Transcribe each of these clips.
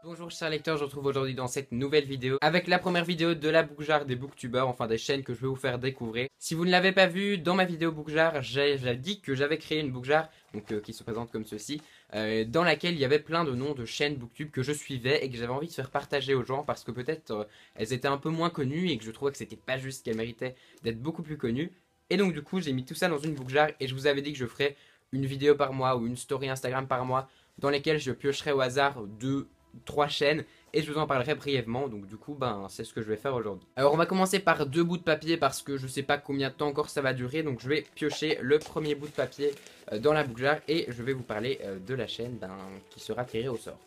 Bonjour chers lecteurs, je vous retrouve aujourd'hui dans cette nouvelle vidéo avec la première vidéo de la Bookjar des Booktubers, enfin des chaînes que je vais vous faire découvrir. Si vous ne l'avez pas vu, dans ma vidéo Bookjar, j'ai dit que j'avais créé une Bookjar, donc qui se présente comme ceci, dans laquelle il y avait plein de noms de chaînes Booktube que je suivais et que j'avais envie de faire partager aux gens parce que peut-être elles étaient un peu moins connues et que je trouvais que c'était pas juste, qu'elles méritaient d'être beaucoup plus connues. Et donc du coup j'ai mis tout ça dans une Bookjar et je vous avais dit que je ferais une vidéo par mois ou une story Instagram par mois dans lesquelles je piocherais au hasard 2, 3 chaînes et je vous en parlerai brièvement. Donc du coup c'est ce que je vais faire aujourd'hui. Alors on va commencer par 2 bouts de papier parce que je sais pas combien de temps encore ça va durer, donc je vais piocher le premier bout de papier dans la Bookjar et je vais vous parler de la chaîne qui sera tirée au sort.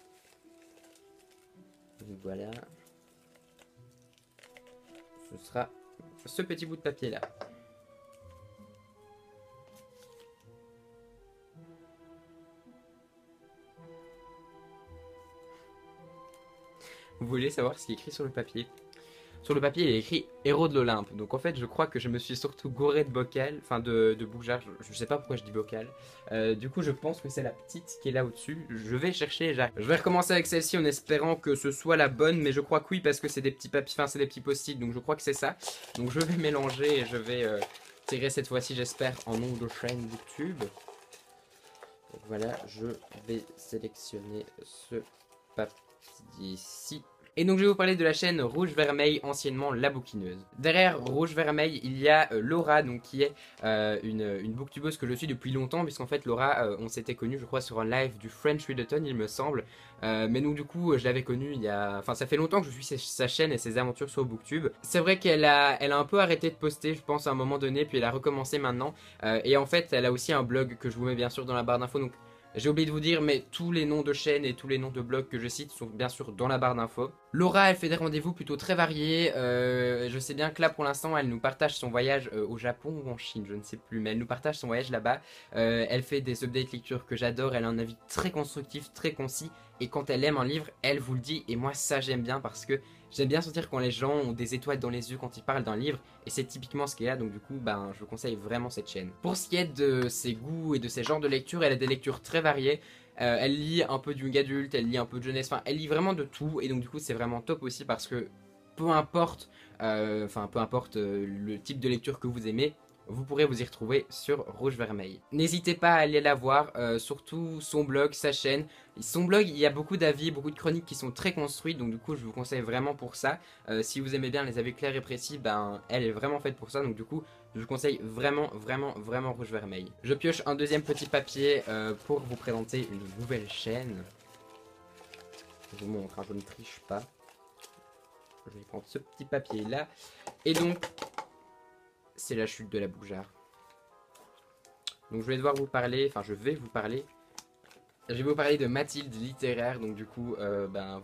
Donc voilà, ce sera ce petit bout de papier là. Vous voulez savoir ce qui est écrit sur le papier? Sur le papier, il est écrit Héros de l'Olympe. Donc en fait, je crois que je me suis surtout gouré de bocal, enfin de Bookjar. Je sais pas pourquoi je dis bocal. Du coup, je pense que c'est la petite qui est là au-dessus. Je vais chercher et j'arrive. Je vais recommencer avec celle-ci en espérant que ce soit la bonne, mais je crois que oui, parce que c'est des petits papiers, enfin c'est des petits post-it, donc je crois que c'est ça. Donc je vais mélanger et je vais tirer cette fois-ci, j'espère, en nom de chaîne YouTube. Donc voilà, je vais sélectionner ce papier-ci. Et donc je vais vous parler de la chaîne Rouge Vermeil, anciennement La Bouquineuse. Derrière Rouge Vermeil, il y a Laura, donc qui est une booktubeuse que je suis depuis longtemps, puisqu'en fait Laura, on s'était connu je crois sur un live du French Readathon, il me semble. Mais donc du coup, je l'avais connue il y a... Enfin, ça fait longtemps que je suis sa chaîne et ses aventures sur Booktube. C'est vrai qu'elle a un peu arrêté de poster, je pense, à un moment donné, puis elle a recommencé maintenant. Et en fait, elle a aussi un blog que je vous mets bien sûr dans la barre d'infos, donc... J'ai oublié de vous dire, mais tous les noms de chaînes et tous les noms de blogs que je cite sont bien sûr dans la barre d'infos. Laura, elle fait des rendez-vous plutôt très variés. Je sais bien que là, pour l'instant, elle nous partage son voyage au Japon ou en Chine, je ne sais plus, mais elle nous partage son voyage là-bas. Elle fait des updates lecture que j'adore. Elle a un avis très constructif, très concis. Et quand elle aime un livre, elle vous le dit. Et moi, ça, j'aime bien parce que j'aime bien sentir quand les gens ont des étoiles dans les yeux quand ils parlent d'un livre. Et c'est typiquement ce qu'elle a. Donc, du coup, je vous conseille vraiment cette chaîne. Pour ce qui est de ses goûts et de ses genres de lecture, elle a des lectures très variées. Elle lit un peu du young adulte, elle lit un peu de jeunesse, enfin elle lit vraiment de tout et donc du coup c'est vraiment top aussi parce que peu importe, le type de lecture que vous aimez, vous pourrez vous y retrouver sur Rouge Vermeil. N'hésitez pas à aller la voir, surtout son blog, sa chaîne. Son blog, il y a beaucoup d'avis, beaucoup de chroniques qui sont très construites, donc du coup je vous conseille vraiment pour ça. Si vous aimez bien les avis clairs et précis, elle est vraiment faite pour ça, donc du coup je vous conseille vraiment, vraiment, vraiment Rouge Vermeil. Je pioche un deuxième petit papier pour vous présenter une nouvelle chaîne. Je vous montre, je ne triche pas. Je vais prendre ce petit papier là. Et donc, c'est la chute de la Bookjar. Donc je vais devoir vous parler, je vais vous parler. Je vais vous parler de Mathilde littéraire, donc du coup,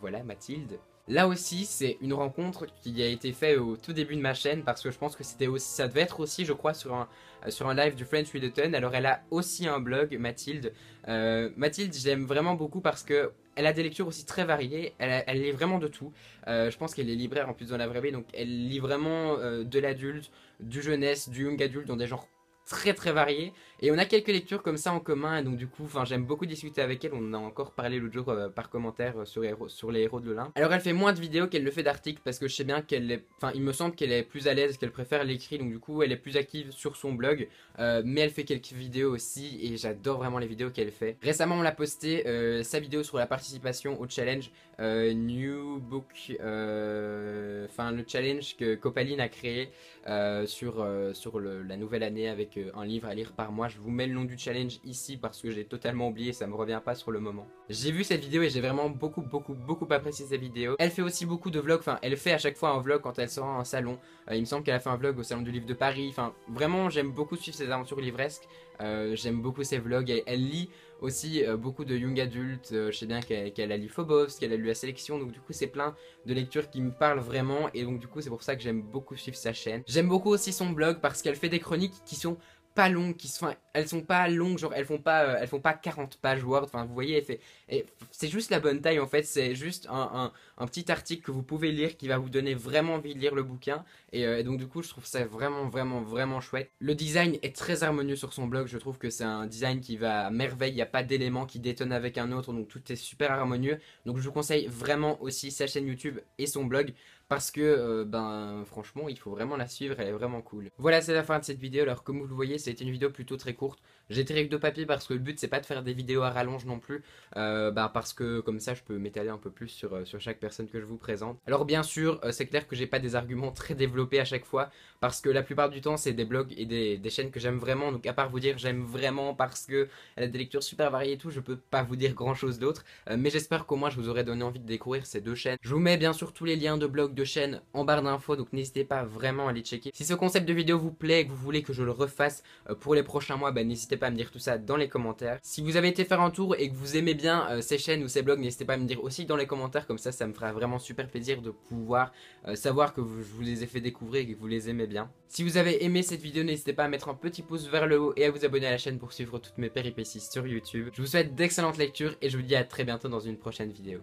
voilà, Mathilde. Là aussi, c'est une rencontre qui a été faite au tout début de ma chaîne parce que je pense que c'était aussi, ça devait être aussi, je crois, sur un live du French Readathon. Alors, elle a aussi un blog, Mathilde. Mathilde, j'aime vraiment beaucoup parce que elle a des lectures aussi très variées. Elle lit vraiment de tout. Je pense qu'elle est libraire en plus dans la vraie vie, donc elle lit vraiment de l'adulte, du jeunesse, du young adulte dans des genres très très variés et on a quelques lectures comme ça en commun et donc du coup j'aime beaucoup discuter avec elle. On en a encore parlé l'autre jour par commentaire sur les héros de l'Olympe. Alors elle fait moins de vidéos qu'elle le fait d'articles parce que je sais bien qu'elle est, il me semble qu'elle est plus à l'aise, qu'elle préfère l'écrit, donc du coup elle est plus active sur son blog, mais elle fait quelques vidéos aussi et j'adore vraiment les vidéos qu'elle fait. Récemment on l'a posté sa vidéo sur la participation au challenge New Book, le challenge que Copaline a créé sur la nouvelle année avec un livre à lire par mois. Je vous mets le nom du challenge ici parce que j'ai totalement oublié, ça me revient pas sur le moment. J'ai vu cette vidéo et j'ai vraiment beaucoup apprécié cette vidéo. Elle fait aussi beaucoup de vlogs, elle fait à chaque fois un vlog quand elle sort à un salon. Il me semble qu'elle a fait un vlog au salon du livre de Paris. Vraiment j'aime beaucoup suivre ses aventures livresques. J'aime beaucoup ses vlogs. Elle lit aussi beaucoup de young adultes. Je sais bien qu'elle a lu Phobos, qu'elle a lu La Sélection, donc du coup c'est plein de lectures qui me parlent vraiment et donc du coup c'est pour ça que j'aime beaucoup suivre sa chaîne. J'aime beaucoup aussi son blog parce qu'elle fait des chroniques qui sont pas longues, enfin, elles sont pas longues, genre elles font pas 40 pages Word, enfin vous voyez, c'est juste la bonne taille en fait, c'est juste un petit article que vous pouvez lire qui va vous donner vraiment envie de lire le bouquin, et donc du coup je trouve ça vraiment chouette. Le design est très harmonieux sur son blog, je trouve que c'est un design qui va à merveille, il n'y a pas d'éléments qui détonnent avec un autre, donc tout est super harmonieux, donc je vous conseille vraiment aussi sa chaîne YouTube et son blog, parce que ben franchement il faut vraiment la suivre, elle est vraiment cool. Voilà, c'est la fin de cette vidéo. Alors comme vous le voyez, c'était une vidéo plutôt très courte. J'ai tiré avec deux papiers parce que le but c'est pas de faire des vidéos à rallonge non plus, bah, parce que comme ça je peux m'étaler un peu plus sur chaque personne que je vous présente. Alors bien sûr c'est clair que j'ai pas des arguments très développés à chaque fois, parce que la plupart du temps c'est des blogs et des chaînes que j'aime vraiment, donc à part vous dire j'aime vraiment parce que elle a des lectures super variées et tout, je peux pas vous dire grand chose d'autre, mais j'espère qu'au moins je vous aurai donné envie de découvrir ces deux chaînes. Je vous mets bien sûr tous les liens de blogs, de chaînes en barre d'infos, donc n'hésitez pas vraiment à les checker. Si ce concept de vidéo vous plaît et que vous voulez que je le refasse pour les prochains mois, bah, n'hésitez pas à me dire tout ça dans les commentaires. Si vous avez été faire un tour et que vous aimez bien ces chaînes ou ces blogs, n'hésitez pas à me dire aussi dans les commentaires, comme ça me fera vraiment super plaisir de pouvoir savoir que je vous les ai fait découvrir et que vous les aimez bien. Si vous avez aimé cette vidéo, n'hésitez pas à mettre un petit pouce vers le haut et à vous abonner à la chaîne pour suivre toutes mes péripéties sur YouTube. Je vous souhaite d'excellentes lectures et je vous dis à très bientôt dans une prochaine vidéo.